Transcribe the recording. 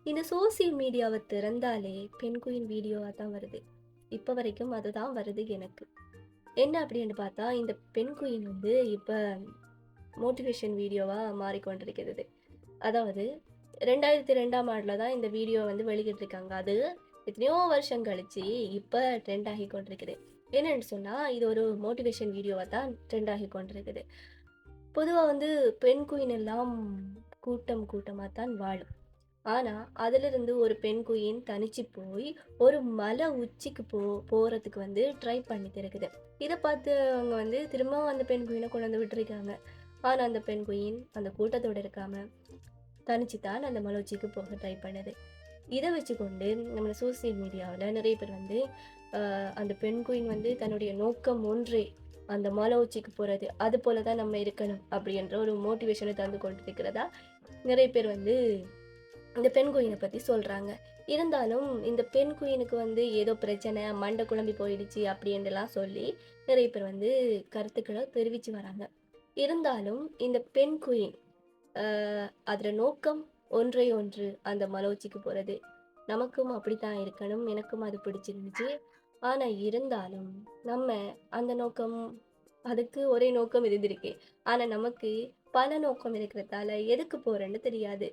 இந்த சோசியல் மீடியாவை திறந்தாலே பெண்குயின் வீடியோவாக தான் வருது. இப்போ வரைக்கும் அதுதான் வருது எனக்கு. என்ன அப்படின்னு பார்த்தா, இந்த பெண்குயின் வந்து இப்போ மோட்டிவேஷன் வீடியோவா மாறிக்கொண்டிருக்கிறது. அதாவது 2002ஆம் ஆண்டுல தான் இந்த வீடியோ வந்து வெளியிட்டிருக்காங்க. அது எத்தனையோ வருஷம் கழிச்சு இப்போ ட்ரெண்ட் ஆகி கொண்டிருக்குது. என்னன்னு சொன்னா, இது ஒரு மோட்டிவேஷன் வீடியோவா தான் ட்ரெண்ட் ஆகி கொண்டிருக்குது. பொதுவா வந்து பெண் குயின் எல்லாம் கூட்டம் கூட்டமா தான் வாழும். ஆனா, அதிலிருந்து ஒரு பெண் குயின் தனிச்சு போய், ஒரு மலை உச்சிக்கு போறதுக்கு வந்து ட்ரை பண்ணிட்டு இருக்குது. இத பார்த்து அவங்க வந்து திரும்பவும் அந்த பெண் குயின கொண்டு வந்து விட்டுருக்காங்க. ஆனா, அந்த பெண் குயின் அந்த கூட்டத்தோட இருக்காம, தனிச்சு தான் அந்த மலை உச்சிக்கு போக ட்ரை பண்ணுது. இத வச்சுக்கொண்டு நம்ம சோசியல் மீடியாவுல நெறைய பேர் வந்து, அந்த பெண் குயின் வந்து தன்னுடைய நோக்கம் ஒன்றே, அந்த மலை உச்சிக்கு போறது. அது போல தான் நம்ம இருக்கணும். அப்படின்ற ஒரு மோட்டிவேஷன தந்து கொண்டிருக்கிறதா, நெறைய பேர் வந்து இந்த பெண் குயின பத்தி சொல்றாங்க. இருந்தாலும் இந்த பெண் குயினுக்கு வந்து ஏதோ பிரச்சனை, மண்டை குழம்பி போயிடுச்சு அப்படின்னுலாம் சொல்லி நிறைய பேர் வந்து கருத்துக்கள தெரிவிச்சு வராங்க. இருந்தாலும் இந்த பெண் குயின் அ அதோட நோக்கம் ஒன்றே ஒன்று அந்த மலை உச்சிக்கு போறது. நமக்கும் அப்படித்தான் இருக்கணும். எனக்கும் அது பிடிச்சிருந்துச்சு. ஆனா இருந்தாலும் நம்ம அந்த நோக்கம் அதுக்கு ஒரே நோக்கம் இருந்திருக்கு. ஆனா நமக்கு பல நோக்கம் இருக்கிறதால எதுக்கு போறேன்னு தெரியாது.